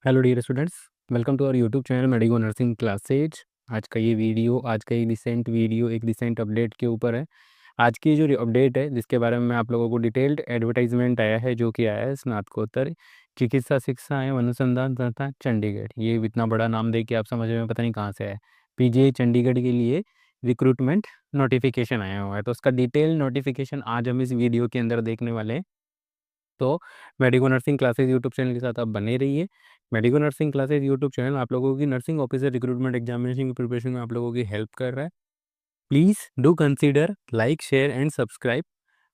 Hello dear students, welcome to our YouTube channel medico nursing classes. आज का ये recent video एक recent update के ऊपर है। आज की जो अपडेट है जिसके बारे में मैं आप लोगों को डिटेल्ड एडवर्टाइजमेंट आया है, जो कि आया है स्नातकोत्तर चिकित्सा शिक्षा एवं अनुसंधान संस्थान चंडीगढ़। ये इतना बड़ा नाम दे के आप समझ में पता नहीं कहाँ से आया। पीजीआई चंडीगढ़ के लिए रिक्रूटमेंट नोटिफिकेशन आया हुआ है, तो उसका डिटेल नोटिफिकेशन आज हम इस वीडियो के अंदर देखने वाले हैं। तो medico nursing classes YouTube channel के साथ आप बने रहिए। Medico nursing classes YouTube channel आप लोगों की नर्सिंग ऑफिसर रिक्रूटमेंट एग्जामिनेशन की प्रिपरेशन में आप लोगों की हेल्प कर रहा है। Please do consider like share and subscribe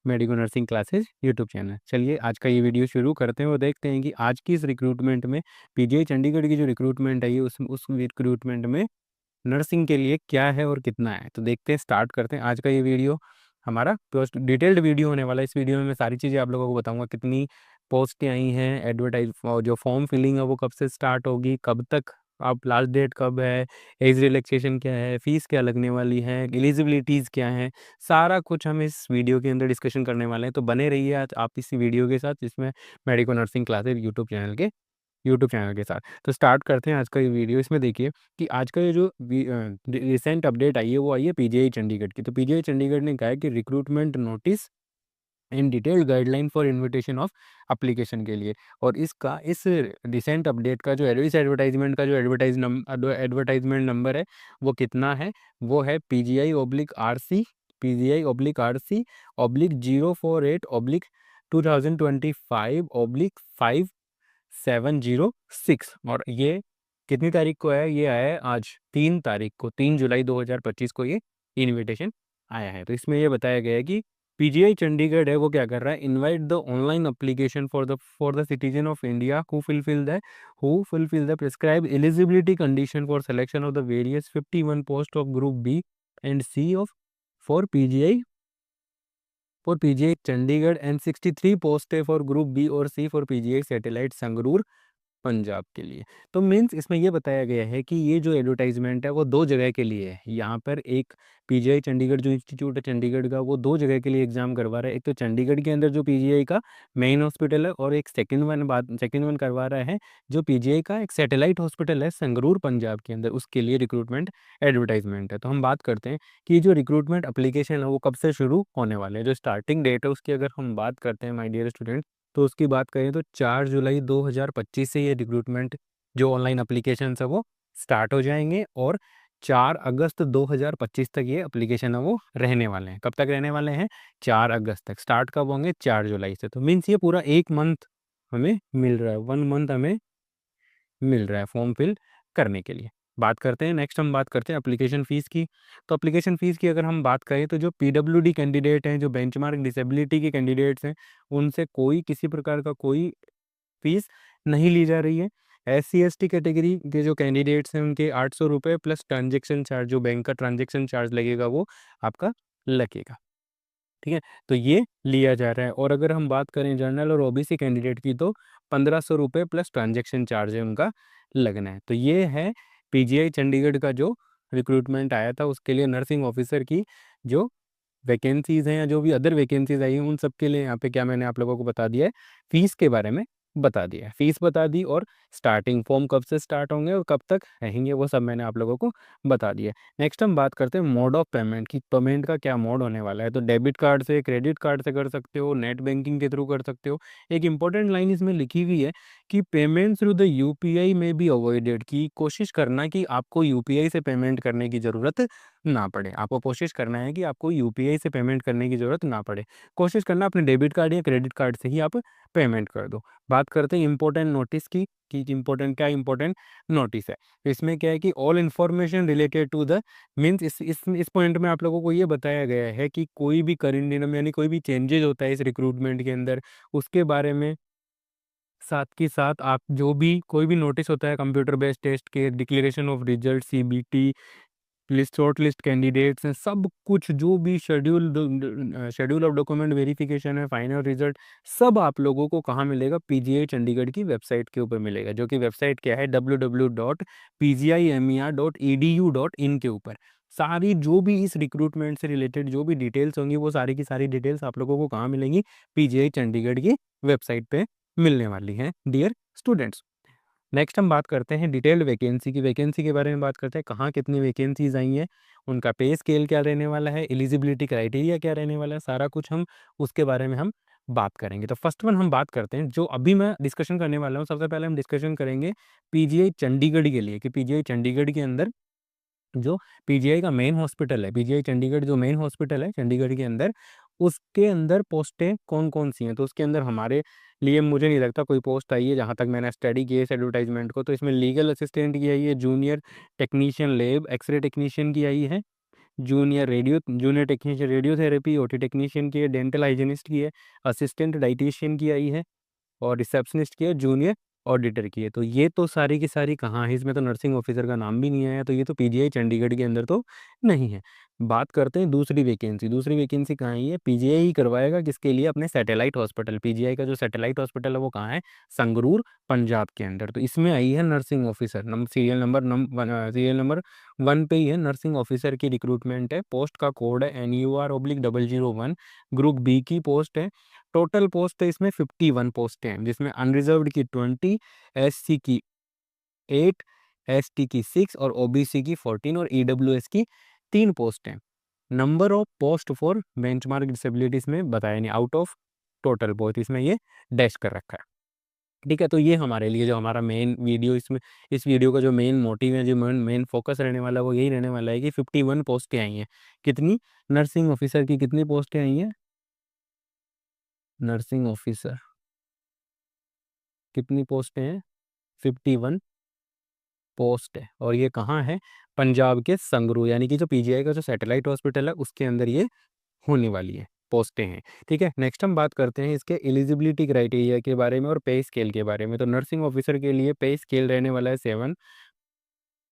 medico nursing classes YouTube channel. चलिए आज का ये वीडियो शुरू करते हैं और देखते हैं कि आज की इस रिक्रूटमेंट में पीजीआई चंडीगढ़ की जो रिक्रूटमेंट आई है उस रिक्रूटमेंट में नर्सिंग के लिए क्या है और कितना है। तो देखते हैं, स्टार्ट करते हैं आज का ये वीडियो। हमारा पोस्ट डिटेल्ड वीडियो होने वाला है। इस वीडियो में मैं सारी चीज़ें आप लोगों को बताऊंगा, कितनी पोस्टें आई हैं, एडवर्टाइज जो फॉर्म फिलिंग है वो कब से स्टार्ट होगी, कब तक, आप लास्ट डेट कब है, एज रिलैक्सेशन क्या है, फीस क्या लगने वाली है, एलिजिबिलिटीज़ क्या है, सारा कुछ हम इस वीडियो के अंदर डिस्कशन करने वाले हैं। तो बने रहिए आज आप इस वीडियो के साथ, जिसमें medico nursing classes YouTube channel के साथ। तो स्टार्ट करते हैं आज का ये वीडियो। इसमें देखिए कि आज का ये जो रिसेंट अपडेट आई है वो आई है पीजीआई चंडीगढ़ की। तो पीजीआई चंडीगढ़ ने कहा है कि recruitment notice in detailed guideline for invitation of application के लिए। और इस रिसेंट अपडेट का जो इस एडवर्टाइजमेंट का जो एडवर्टाइजमेंट नंबर है वो कितना है, वो है PGI/RC/048/2025/5 706। और ये कितनी तारीख को आया, ये आया है आज 3 तारीख को, 3 जुलाई 2025 को ये इनविटेशन आया है। तो इसमें ये बताया गया है कि पीजीआई चंडीगढ़ है वो क्या कर रहा है, invite the online application for the citizen of India who fulfil the prescribe eligibility condition for selection of the various 51 post of group B and C of for PGI Chandigarh and 63 post है for group B और C for PGI satellite Sangrur Punjab के लिए। तो means इसमें ये बताया गया है कि ये जो एडवर्टाइजमेंट है वो 2 जगह के लिए है। यहाँ पर एक पीजीआई चंडीगढ़ जो इंस्टीट्यूट है चंडीगढ़ का, वो 2 जगह के लिए एग्जाम करवा रहा है। एक तो चंडीगढ़ के अंदर जो पीजीआई का मेन हॉस्पिटल है, और एक सेकेंड वन करवा रहा है जो पीजीआई का एक सैटेलाइट हॉस्पिटल है संगरूर पंजाब के अंदर, उसके लिए रिक्रूटमेंट एडवर्टाइजमेंट है। तो हम बात करते हैं कि जो रिक्रूटमेंट अप्लीकेशन है वो कब से शुरू होने वाले हैं। जो स्टार्टिंग डेट है उसकी अगर हम बात करते हैं माय डियर स्टूडेंट, तो उसकी बात करें तो 4 जुलाई 2025 से ये रिक्रूटमेंट जो ऑनलाइन अप्लीकेशन है वो स्टार्ट हो जाएंगे, और 4 अगस्त 2025 तक ये अप्लीकेशन है वो रहने वाले हैं। कब तक रहने वाले हैं? 4 अगस्त तक। स्टार्ट कब होंगे? 4 जुलाई से। तो मीन्स ये पूरा 1 मंथ हमें मिल रहा है, 1 मंथ हमें मिल रहा है फॉर्म फिल करने के लिए। बात करते हैं, नेक्स्ट हम बात करते हैं एप्लीकेशन फ़ीस की। तो एप्लीकेशन फ़ीस की अगर हम बात करें तो जो पीडब्ल्यूडी कैंडिडेट हैं, जो बेंचमार्क डिसेबिलिटी के कैंडिडेट्स हैं, उनसे कोई किसी प्रकार का कोई फीस नहीं ली जा रही है। SC/ST कैटेगरी के जो कैंडिडेट्स हैं उनके 800 रुपये प्लस ट्रांजेक्शन चार्ज, जो बैंक का ट्रांजेक्शन चार्ज लगेगा वो आपका लगेगा। ठीक है, तो ये लिया जा रहा है। और अगर हम बात करें जनरल और ओबीसी कैंडिडेट की, तो 1500 रुपये प्लस ट्रांजेक्शन चार्ज है उनका लगना है। तो ये है पीजीआई चंडीगढ़ का जो रिक्रूटमेंट आया था, उसके लिए नर्सिंग ऑफिसर की जो वैकेंसीज़ हैं या जो भी अदर वैकेंसीज़ आई हैं, उन सब के लिए यहाँ पे क्या मैंने आप लोगों को बता दिया है, फ़ीस के बारे में बता दिया है। फ़ीस बता दी, और स्टार्टिंग फॉर्म कब से स्टार्ट होंगे और कब तक रहेंगे वो सब मैंने आप लोगों को बता दिया है। नेक्स्ट हम बात करते हैं मोड ऑफ पेमेंट की, पेमेंट का क्या मोड होने वाला है। तो डेबिट कार्ड से, क्रेडिट कार्ड से कर सकते हो, नेट बैंकिंग के थ्रू कर सकते हो। एक इंपॉर्टेंट लाइन इसमें लिखी हुई है कि पेमेंट थ्रू द यूपीआई में बी अवॉइडेड, की कोशिश करना कि आपको यूपीआई से पेमेंट करने की ज़रूरत ना पड़े। आपको कोशिश करना है कि आपको यूपीआई से पेमेंट करने की ज़रूरत ना पड़े। कोशिश करना अपने डेबिट कार्ड या क्रेडिट कार्ड से ही आप पेमेंट कर दो। बात करते हैं इंपॉर्टेंट नोटिस की, कि इंपॉर्टेंट नोटिस है। तो इसमें क्या है कि all information related to the means इस पॉइंट में आप लोगों को ये बताया गया है कि कोई भी करिंडिनम यानी कोई भी चेंजेज होता है इस रिक्रूटमेंट के अंदर, उसके बारे में साथ के साथ आप जो भी कोई भी नोटिस होता है कंप्यूटर बेस्ड टेस्ट के, declaration of result, CBT list, short list candidates हैं, सब कुछ जो भी शेड्यूल ऑफ डॉक्यूमेंट वेरिफिकेशन है, फाइनल रिजल्ट, सब आप लोगों को कहाँ मिलेगा? पीजीआई चंडीगढ़ की वेबसाइट के ऊपर मिलेगा, जो कि वेबसाइट क्या है? www.pgimer.edu.in के ऊपर सारी जो भी इस रिक्रूटमेंट से रिलेटेड जो भी डिटेल्स होंगी वो सारी की सारी डिटेल्स आप लोगों को कहाँ मिलेंगी? पीजीआई चंडीगढ़ की वेबसाइट पे मिलने वाली हैं डियर स्टूडेंट्स। नेक्स्ट हम बात करते हैं डिटेल्ड वैकेंसी की। वैकेंसी के बारे में बात करते हैं, कहाँ कितनी वैकेंसीज आई हैं, उनका पे स्केल क्या रहने वाला है, एलिजिबिलिटी क्राइटेरिया क्या रहने वाला है, सारा कुछ हम उसके बारे में हम बात करेंगे। तो फर्स्ट वन हम बात करते हैं, जो अभी मैं डिस्कशन करने वाला हूँ, सबसे पहले हम डिस्कशन करेंगे पीजीआई चंडीगढ़ के लिए, कि पीजीआई चंडीगढ़ के अंदर जो पीजीआई का मेन हॉस्पिटल है, पीजीआई चंडीगढ़ जो मेन हॉस्पिटल है चंडीगढ़ के अंदर, उसके अंदर पोस्टें कौन कौन सी हैं। तो उसके अंदर हमारे लिए मुझे नहीं लगता कोई पोस्ट आई है, जहाँ तक मैंने स्टडी की है इस एडवर्टाइजमेंट को। तो इसमें लीगल असिस्टेंट की आई है, junior technician lab x-ray technician की आई है, junior technician radiotherapy OT technician की है, डेंटल हाइजीनिस्ट की है, असिस्टेंट डाइटिशियन की आई है, और रिसेप्शनिस्ट की है, जूनियर ऑडिटर की है। तो ये तो सारी की सारी कहाँ है, इसमें तो नर्सिंग ऑफिसर का नाम भी नहीं आया, तो ये तो पीजीआई चंडीगढ़ के अंदर तो नहीं है। बात करते हैं दूसरी वैकेंसी। दूसरी वैकेंसी कहाँ है, ये पीजीआई ही करवाएगा, किसके लिए, अपने सैटेलाइट हॉस्पिटल। पीजीआई का जो सैटेलाइट हॉस्पिटल है वो कहाँ है, संगरूर पंजाब के अंदर। तो इसमें आई है नर्सिंग ऑफिसर, सीरियल नंबर 1 पे ही है, नर्सिंग ऑफिसर की रिक्रूटमेंट है। पोस्ट का कोड है NUR/001। ग्रुप बी की पोस्ट है। टोटल पोस्ट है इसमें 51 पोस्टें हैं, जिसमें अनरिजर्व्ड की 20, SC की 8, ST की 6 और OBC की 14 और EWS की 3 पोस्ट हैं। Number of post for benchmark disabilities में बताया नहीं, आउट ऑफ टोटल पोस्ट इसमें ये डैश कर रखा है। ठीक है, तो ये हमारे लिए जो हमारा मेन वीडियो, इसमें इस वीडियो का जो मेन मोटिव है, जो मेन फोकस रहने वाला है, वो यही रहने वाला है कि 51 पोस्टें आई हैं। कितनी, नर्सिंग ऑफिसर की कितनी पोस्टें आई हैं, नर्सिंग ऑफिसर कितनी पोस्टें हैं, 51 पोस्ट है। और ये कहाँ है, पंजाब के संगरूर, यानी कि जो पीजीआई का जो सैटेलाइट हॉस्पिटल है उसके अंदर ये होने वाली है, पोस्टें हैं। ठीक है, नेक्स्ट हम बात करते हैं इसके एलिजिबिलिटी क्राइटेरिया के बारे में और पे स्केल के बारे में। तो नर्सिंग ऑफिसर के लिए पे स्केल रहने वाला है 7,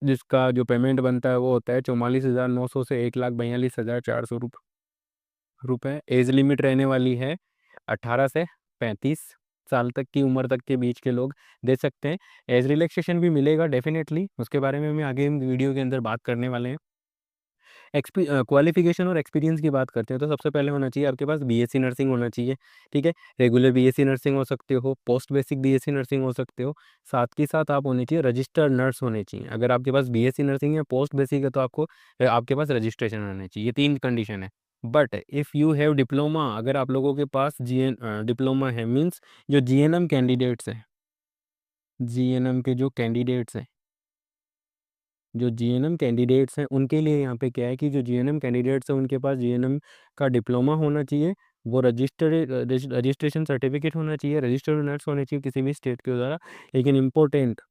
जिसका जो पेमेंट बनता है वो होता है 44,900 से 1,42,400 रुपये। एज लिमिट रहने वाली है 18 से 35 साल तक की उम्र तक के बीच के लोग दे सकते हैं। एज रिलैक्सेशन भी मिलेगा डेफिनेटली, उसके बारे में हम आगे वीडियो के अंदर बात करने वाले हैं। क्वालिफिकेशन और एक्सपीरियंस की बात करते हैं, तो सबसे पहले होना चाहिए आपके पास बीएससी नर्सिंग होना चाहिए। ठीक है, रेगुलर बीएससी नर्सिंग हो सकते हो, पोस्ट बेसिक बीएससी नर्सिंग हो सकते हो, साथ के साथ आप होने चाहिए रजिस्टर्ड नर्स होने चाहिए। अगर आपके पास बीएससी नर्सिंग है, पोस्ट बेसिक है, तो आपको आपके पास रजिस्ट्रेशन होना चाहिए। ये 3 कंडीशन है। But if you have diploma, अगर आप लोगों के पास डिप्लोमा है, मीन्स जो जीएनएम कैंडिडेट्स हैं, जीएनएम के जो कैंडिडेट्स हैं, जो जीएनएम कैंडिडेट्स हैं उनके लिए यहाँ पे क्या है कि जो जीएनएम कैंडिडेट्स हैं उनके पास जीएनएम का डिप्लोमा होना चाहिए, वो रजिस्ट्रेशन सर्टिफिकेट होना चाहिए, रजिस्टर्ड नर्स होने चाहिए किसी भी स्टेट के द्वारा। लेकिन इम्पोर्टेंट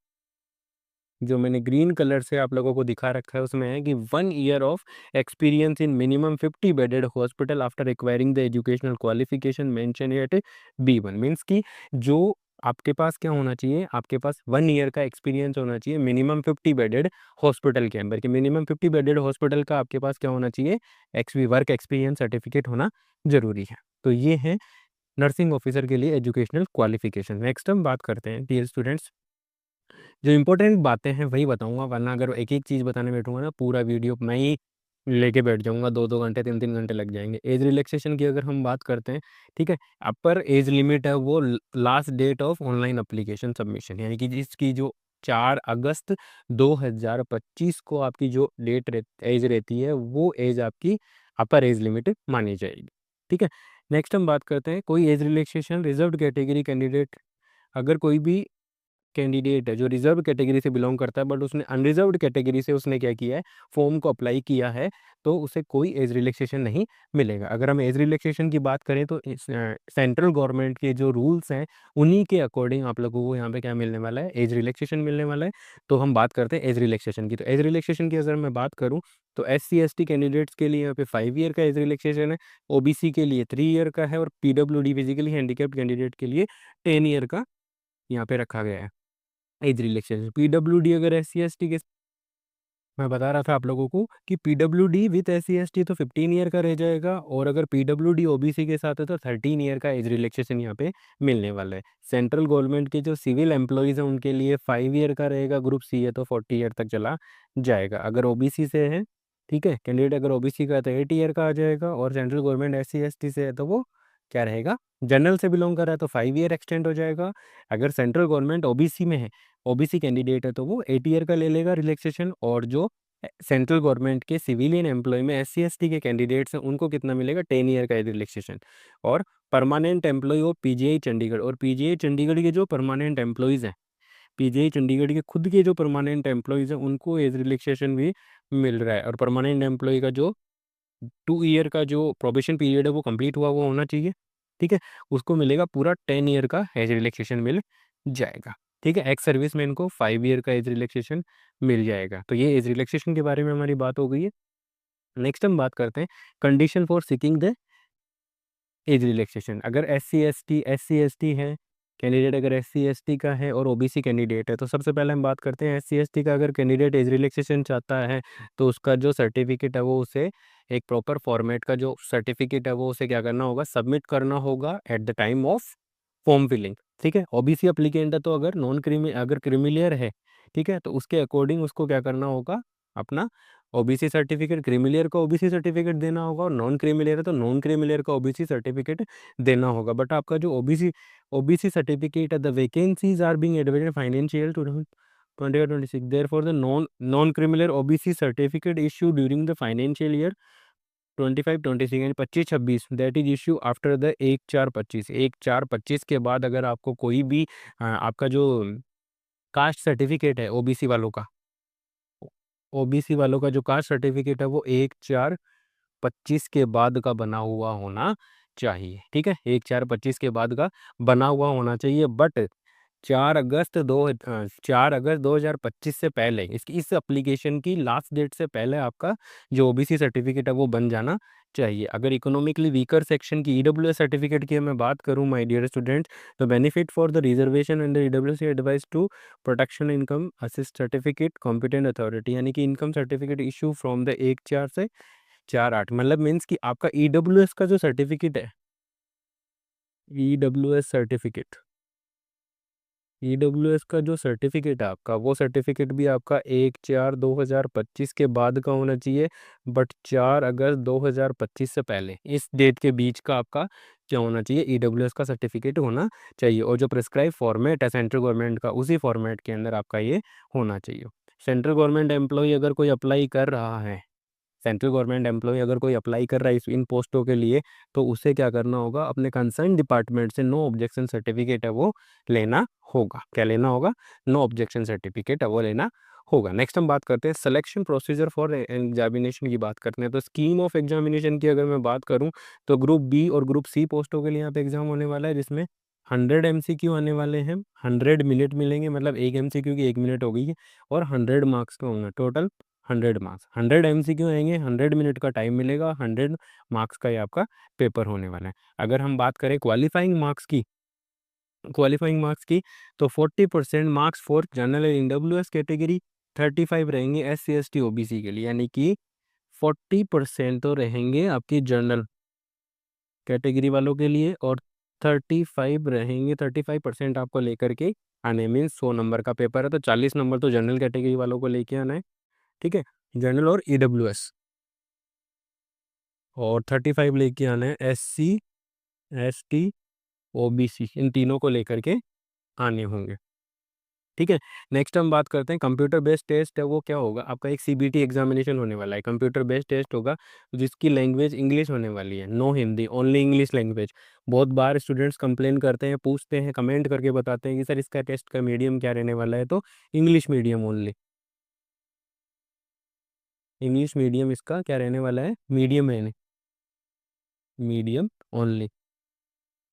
जो मैंने ग्रीन कलर से आप लोगों को दिखा रखा है उसमें है कि 1 year of experience in minimum 50 bedded hospital after acquiring the educational qualification mention at B1। Means कि जो आपके पास क्या होना चाहिए, आपके पास 1 ईयर का एक्सपीरियंस होना चाहिए मिनिमम 50 बेडेड हॉस्पिटल के अंदर। कि मिनिमम 50 बेडेड हॉस्पिटल का आपके पास क्या होना चाहिए, वर्क एक्सपीरियंस सर्टिफिकेट होना जरूरी है। तो ये है नर्सिंग ऑफिसर के लिए एजुकेशनल क्वालिफिकेशन। नेक्स्ट हम बात करते हैं डियर स्टूडेंट्स, जो इंपॉर्टेंट बातें हैं वही बताऊंगा, वरना अगर एक एक चीज़ बताने बैठूंगा ना पूरा वीडियो मैं ही लेके बैठ जाऊंगा, 2-2 घंटे 3-3 घंटे लग जाएंगे। एज रिलैक्सेशन की अगर हम बात करते हैं, ठीक है, अपर एज लिमिट है वो last date of online application submission, यानी कि जिसकी जो 4 अगस्त 2025 को आपकी जो एज रहती है, वो एज आपकी अपर एज लिमिट मानी जाएगी। ठीक है, नेक्स्ट हम बात करते हैं कोई age relaxation reserved category candidate, अगर कोई भी कैंडिडेट है जो रिजर्व कैटेगरी से बिलोंग करता है बट उसने अनरिजर्व्ड कैटेगरी से उसने क्या किया है, फॉर्म को अप्लाई किया है, तो उसे कोई एज रिलैक्सेशन नहीं मिलेगा। अगर हम एज रिलैक्सेशन की बात करें तो सेंट्रल गवर्नमेंट के जो रूल्स हैं उन्हीं के अकॉर्डिंग आप लोगों को यहाँ पे क्या मिलने वाला है, एज रिलैक्सेशन मिलने वाला है। तो हम बात करते हैं एज रिलैक्सेशन की। तो एज रिलैक्सेशन की अगर मैं बात करूँ तो SC/ST कैंडिडेट्स के लिए यहाँ पे 5 ईयर का एज रिलैक्सेशन है, OBC के लिए 3 ईयर का है, और PWD फिजिकली हैंडीकैप्ड कैंडिडेट के लिए 10 ईयर का यहाँ पे रखा गया है एज रिलैक्सेशन। PWD अगर SC/ST के, मैं बता रहा था आप लोगों को कि PWD विथ SC/ST तो 15 ईयर का रह जाएगा, और अगर PWD OBC के साथ है तो 13 ईयर का एज रिलैक्सेशन यहाँ पे मिलने वाला है। सेंट्रल गवर्नमेंट के जो सिविल एम्प्लॉयज़ हैं उनके लिए 5 ईयर का रहेगा, ग्रुप C है तो 40 ईयर तक चला जाएगा। अगर OBC से है, ठीक है, कैंडिडेट अगर OBC का है तो 8 ईयर का आ जाएगा, और सेंट्रल गवर्नमेंट SC/ST से है तो वो क्या रहेगा, जनरल से बिलोंग कर रहा है तो 5 ईयर एक्सटेंड हो जाएगा। अगर सेंट्रल गवर्नमेंट ओबीसी में है, ओबीसी कैंडिडेट है, तो वो 8 ईयर का ले लेगा रिलैक्सेशन। और जो सेंट्रल गवर्नमेंट के सिविलियन एम्प्लॉय में एससी एसटी के कैंडिडेट्स हैं उनको कितना मिलेगा, 10 ईयर का रिलैक्सेशन। और परमानेंट एम्प्लॉय हो पीजीआई चंडीगढ़, और पीजीआई चंडीगढ़ के जो परमानेंट एम्प्लॉयज़ हैं, पीजीआई चंडीगढ़ के खुद के जो परमानेंट एम्प्लॉयज़ हैं उनको एज रिलैक्सेशन भी मिल रहा है। और परमानेंट एम्प्लॉय का जो 2 ईयर का जो प्रोबेशन पीरियड है वो कंप्लीट हुआ हुआ होना चाहिए, ठीक है, उसको मिलेगा पूरा 10 ईयर का एज रिलैक्सेशन मिल जाएगा, ठीक है। एक्स सर्विसमैन को 5 ईयर का एज रिलैक्सेशन मिल जाएगा। तो ये एज रिलैक्सेशन के बारे में हमारी बात हो गई है। नेक्स्ट हम बात करते हैं condition for seeking the age relaxation. अगर एस सी एस टी है कैंडिडेट, अगर SC ST का है और ओबीसी कैंडिडेट है, तो सबसे पहले हम बात करते हैं SC ST का। अगर कैंडिडेट एज रिलैक्सेशन चाहता है तो उसका जो सर्टिफिकेट है वो उसे एक प्रॉपर फॉर्मेट का जो सर्टिफिकेट है वो उसे क्या करना होगा, सबमिट करना होगा at the time of form filling, ठीक है। ओबीसी अप्लीकेंट है तो अगर अगर क्रिमिलियर है, ठीक है, तो उसके अकॉर्डिंग उसको क्या करना होगा, अपना ओबीसी सर्टिफिकेट, क्रिमिलियर का ओबीसी सर्टिफिकेट देना होगा, और नॉन क्रिमिलियर है तो नॉन क्रिमिलियर का ओबीसी सर्टिफिकेट देना होगा। बट आपका जो ओबीसी सर्टिफिकेट है, the vacancies are being advertised financial 2026, therefore the non creamy layer OBC certificate issue during the financial year 25-26 यानी 25-26, that is issue after the 1/4/25। 1/4/25 के बाद अगर आपको कोई भी आपका जो कास्ट सर्टिफिकेट है ओबीसी वालों का जो कास्ट सर्टिफिकेट है वो 1/4/25 के बाद का बना हुआ होना चाहिए, ठीक है, 1/4/25 के बाद का बना हुआ होना चाहिए। बट 4 अगस्त 2025 से पहले, इसकी इस एप्लीकेशन की लास्ट डेट से पहले आपका जो ओबीसी सर्टिफिकेट है वो बन जाना चाहिए। अगर इकोनॉमिकली वीकर सेक्शन की ईडब्ल्यूएस सर्टिफिकेट की मैं बात करूं माय डियर स्टूडेंट्स, तो benefit for the reservation and the EWS advice to protection income assist certificate competent authority, यानी कि income certificate issue from the 1/4 से 4/8, मतलब मीन्स कि आपका ईडब्ल्यूएस का जो सर्टिफिकेट है, ईडब्ल्यूएस सर्टिफिकेट, ईडब्ल्यूएस का जो सर्टिफिकेट है आपका, वो सर्टिफिकेट भी आपका 1/4/2025 के बाद का होना चाहिए। बट 4 अगस्त 2025 से पहले, इस डेट के बीच का आपका क्या होना चाहिए, ईडब्ल्यूएस का सर्टिफिकेट होना चाहिए। और जो प्रिस्क्राइब फॉर्मेट है सेंट्रल गवर्नमेंट का, उसी फॉर्मेट के अंदर आपका ये होना चाहिए। सेंट्रल गवर्नमेंट एम्प्लॉय अगर कोई अप्लाई कर रहा है, सेंट्रल गवर्नमेंट एम्प्लॉय अगर कोई अप्लाई कर रहा है इन पोस्टों के लिए, तो उसे क्या करना होगा, अपने कंसर्न डिपार्टमेंट से नो ऑब्जेक्शन सर्टिफिकेट है वो लेना होगा। क्या लेना होगा, नो ऑब्जेक्शन सर्टिफिकेट है वो लेना होगा। नेक्स्ट हम बात करते हैं सिलेक्शन प्रोसीजर फॉर एग्जामिनेशन की बात करते हैं। तो स्कीम ऑफ एग्जामिनेशन की अगर मैं बात करूं, तो ग्रुप बी और ग्रुप सी पोस्टों के लिए यहाँ पे एग्जाम होने वाला है, जिसमें 100 MCQ आने वाले हैं, 100 मिनट मिलेंगे, मतलब एक MCQ की 1 मिनट हो गई है, और 100 मार्क्स का होंगे टोटल। 100 मार्क्स, 100 MCQ आएंगे, 100 मिनट का टाइम मिलेगा, 100 मार्क्स का ये आपका पेपर होने वाला है। अगर हम बात करें क्वालिफाइंग मार्क्स की, तो 40% marks for general and EWS category, 35 रहेंगे SC ST OBC के लिए, यानी कि 40% तो रहेंगे आपकी जनरल कैटेगरी वालों के लिए, और 35 रहेंगे, 35% आपको लेकर के आने, मीन्स 100 नंबर का पेपर है तो 40 नंबर तो जनरल कैटेगरी वालों को लेके आना है, ठीक है, जनरल और ईडब्ल्यूएस, और 35 लेके आना है SC ST OBC, इन तीनों को लेकर के आने होंगे, ठीक है। नेक्स्ट हम बात करते हैं कंप्यूटर बेस्ड टेस्ट है, वो क्या होगा, आपका एक CBT एग्जामिनेशन होने वाला है, कंप्यूटर बेस्ड टेस्ट होगा, जिसकी लैंग्वेज इंग्लिश होने वाली है, no Hindi, only English language. बहुत बार स्टूडेंट्स कंप्लेन करते हैं, पूछते हैं, कमेंट करके बताते हैं कि सर इसका टेस्ट का मीडियम क्या रहने वाला है, तो English medium only, English medium इसका क्या रहने वाला है, मीडियम है, मीडियम ओनली,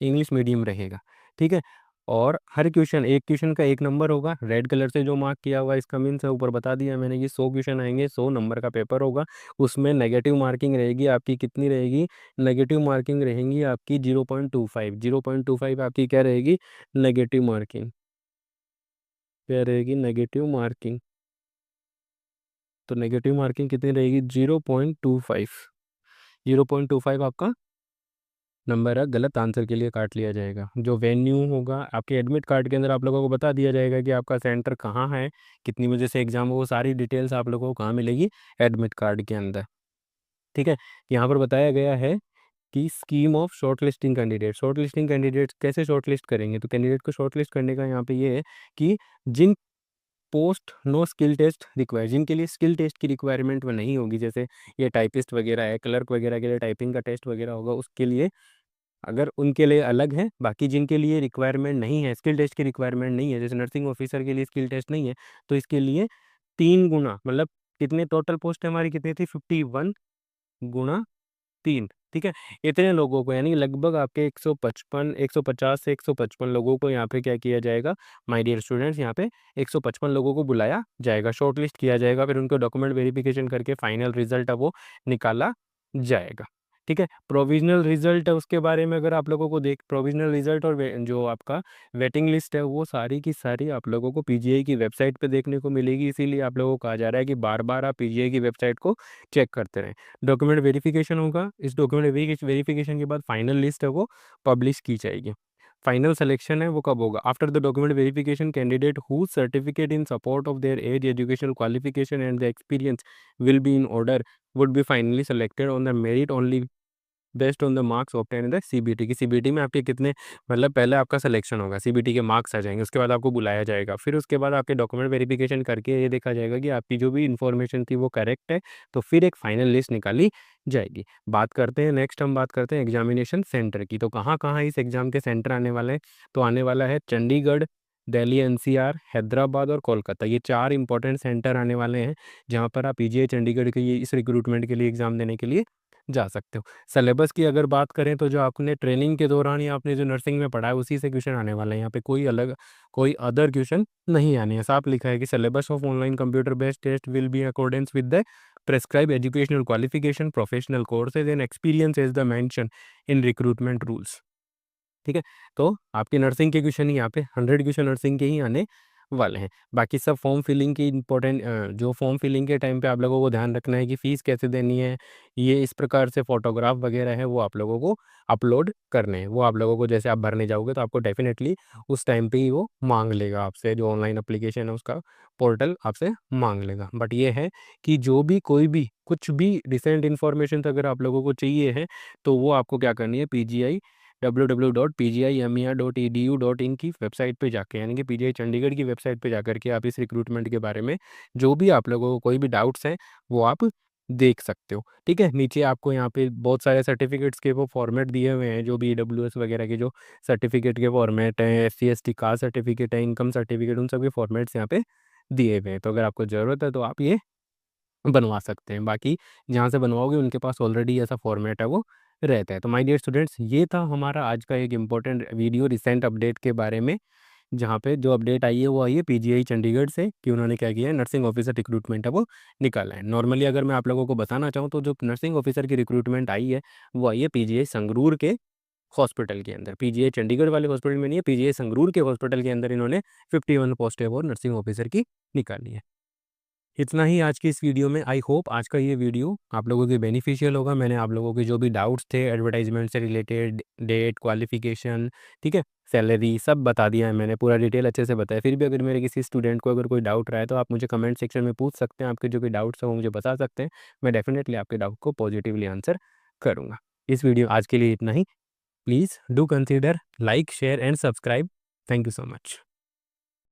इंग्लिश मीडियम रहेगा, ठीक है। और हर क्वेश्चन, एक क्वेश्चन का 1 नंबर होगा, रेड कलर से जो मार्क किया हुआ है इसका मीन्स है, ऊपर बता दिया मैंने कि 100 क्वेश्चन आएंगे, 100 नंबर का पेपर होगा। उसमें नेगेटिव मार्किंग रहेगी आपकी, कितनी रहेगी, नेगेटिव मार्किंग रहेंगी आपकी 0.25, 0.25 आपकी क्या रहेगी, नेगेटिव मार्किंग, क्या रहेगी, नेगेटिव मार्किंग। तो नेगेटिव मार्किंग कितनी रहेगी, 0.25, 0.25 आपका नंबर है, गलत आंसर के लिए काट लिया जाएगा। जो वेन्यू होगा आपके एडमिट कार्ड के अंदर आप लोगों को बता दिया जाएगा कि आपका सेंटर कहाँ है, कितनी बजे से एग्जाम हो, वो सारी डिटेल्स आप लोगों को कहाँ मिलेगी, एडमिट कार्ड के अंदर, ठीक है। यहाँ पर बताया गया है कि scheme of short listing candidate. Short listing candidate कैसे शॉर्ट लिस्ट करेंगे? तो कैंडिडेट को शॉर्ट लिस्ट करने का यहाँ पे ये है कि जिन post no skill test require, जिनके लिए स्किल टेस्ट की रिक्वायरमेंट वो नहीं होगी, जैसे ये टाइपिस्ट वगैरह है, क्लर्क वगैरह के लिए टाइपिंग का टेस्ट वगैरह होगा, उसके लिए अगर उनके लिए अलग है, बाकी जिनके लिए रिक्वायरमेंट नहीं है, स्किल टेस्ट की रिक्वायरमेंट नहीं है, जैसे नर्सिंग ऑफिसर के लिए स्किल टेस्ट नहीं है, तो इसके लिए 3 गुना, मतलब कितने टोटल पोस्ट हमारी कितनी थी, 51 गुना 3, ठीक है। इतने लोगों को, यानी लगभग आपके 150 से 155 लोगों को यहाँ पे क्या किया जाएगा माय डियर स्टूडेंट्स, यहाँ पे 155 लोगों को बुलाया जाएगा, शॉर्टलिस्ट किया जाएगा, फिर उनको डॉक्यूमेंट वेरिफिकेशन करके फाइनल रिजल्ट है वो निकाला जाएगा, ठीक है। प्रोविजनल रिजल्ट है, उसके बारे में अगर आप लोगों को प्रोविजनल रिजल्ट और जो आपका वेटिंग लिस्ट है वो सारी की सारी आप लोगों को पीजीआई की वेबसाइट पे देखने को मिलेगी, इसीलिए आप लोगों को कहा जा रहा है कि बार बार आप पीजीआई की वेबसाइट को चेक करते रहें। डॉक्यूमेंट वेरिफिकेशन होगा, इस डॉक्यूमेंट वेरिफिकेशन के बाद फाइनल लिस्ट है वो पब्लिश की जाएगी। फाइनल सिलेक्शन है वो कब होगा? After the document verification candidate who certificate in support of their age, educational qualification and the experience will be in order would be finally selected on the merit only based on the marks obtain in the CBT की। CBT में आपके कितने, मतलब पहले आपका selection होगा, CBT के marks आ जाएंगे, उसके बाद आपको बुलाया जाएगा, फिर उसके बाद आपके डॉक्यूमेंट वेरिफिकेशन करके ये देखा जाएगा कि आपकी जो भी इन्फॉर्मेशन थी वो करेक्ट है, तो फिर एक फाइनल लिस्ट निकाली जाएगी। बात करते हैं नेक्स्ट, हम बात करते हैं एग्जामिनेशन सेंटर की। तो कहाँ कहाँ इस एग्जाम के सेंटर आने वाले हैं? तो आने वाला है चंडीगढ़, दिल्ली एनसीआर, हैदराबाद और कोलकाता, ये 4 इंपॉर्टेंट सेंटर आने वाले हैं जहाँ पर आप पीजीआई चंडीगढ़ के इस रिक्रूटमेंट के लिए एग्जाम देने के लिए जा सकते हो। सिलेबस की अगर बात करें तो जो आपने ट्रेनिंग के दौरान या आपने जो नर्सिंग में पढ़ा है उसी से क्वेश्चन आने वाले हैं, यहाँ पे कोई अदर क्वेश्चन नहीं आने हैं। साफ लिखा है कि syllabus of online computer based test will be accordance with the prescribe educational qualification, professional courses and experience is the mention in recruitment rules, ठीक है। तो आपके नर्सिंग के क्वेश्चन ही यहाँ पे 100 क्वेश्चन नर्सिंग के ही आने वाले हैं। बाकी सब फॉर्म फिलिंग की इंपॉर्टेंट, जो फॉर्म फिलिंग के टाइम पे आप लोगों को ध्यान रखना है कि फ़ीस कैसे देनी है, ये इस प्रकार से फ़ोटोग्राफ वगैरह है वो आप लोगों को अपलोड करने हैं। वो आप लोगों को जैसे आप भरने जाओगे तो आपको डेफिनेटली उस टाइम पे ही वो मांग लेगा आपसे, जो ऑनलाइन एप्लीकेशन है उसका पोर्टल आपसे मांग लेगा। बट ये है कि जो भी कोई भी कुछ भी रिसेंट इन्फॉर्मेशन अगर आप लोगों को चाहिए है तो वो आपको क्या करनी है, पीजीआई www.pgimer.edu.in की वेबसाइट पे जाके, यानी कि पीजीआई चंडीगढ़ की वेबसाइट पे जाकर के आप इस रिक्रूटमेंट के बारे में जो भी आप लोगों को कोई भी डाउट्स हैं वो आप देख सकते हो, ठीक है। नीचे आपको यहाँ पे बहुत सारे सर्टिफिकेट्स के वो फॉर्मेट दिए हुए हैं, जो भी ईडब्ल्यूएस वगैरह के जो सर्टिफिकेट के फॉर्मेट हैं, एससी एसटी कास्ट सर्टिफिकेट है, इनकम सर्टिफिकेट, उन सब के फॉर्मेट्स यहाँ पे दिए हुए हैं। तो अगर आपको ज़रूरत है तो आप ये बनवा सकते हैं। बाकी जहाँ से बनवाओगे उनके पास ऑलरेडी ऐसा फॉर्मेट है वो रहता है। तो माय डियर स्टूडेंट्स, ये था हमारा आज का एक इम्पोर्टेंट वीडियो रिसेंट अपडेट के बारे में, जहाँ पे जो अपडेट आई है वो आई है पीजीआई चंडीगढ़ से कि उन्होंने क्या किया है, नर्सिंग ऑफिसर रिक्रूटमेंट है वो निकाला है। नॉर्मली अगर मैं आप लोगों को बताना चाहूँ तो जो नर्सिंग ऑफिसर की रिक्रूटमेंट आई है वो आई है पीजीआई संगरूर के हॉस्पिटल के अंदर। पीजीआई चंडीगढ़ वाले हॉस्पिटल में नहीं है, पीजीआई संगरूर के हॉस्पिटल के अंदर इन्होंने 51 पोस्टें वो नर्सिंग ऑफिसर की निकाली है। इतना ही आज की इस वीडियो में। आई होप आज का ये वीडियो आप लोगों के बेनिफिशियल होगा। मैंने आप लोगों के जो भी डाउट्स थे एडवर्टाइजमेंट से रिलेटेड, डेट, क्वालिफिकेशन, ठीक है, सैलरी, सब बता दिया है मैंने, पूरा डिटेल अच्छे से बताया। फिर भी अगर मेरे किसी स्टूडेंट को अगर कोई डाउट रहा है तो आप मुझे कमेंट सेक्शन में पूछ सकते हैं, आपके जो भी डाउट्स हैं वो मुझे बता सकते हैं। मैं डेफिनेटली आपके डाउट को पॉजिटिवली आंसर करूँगा। इस वीडियो आज के लिए इतना ही। Please do consider like, share and subscribe. Thank you so much.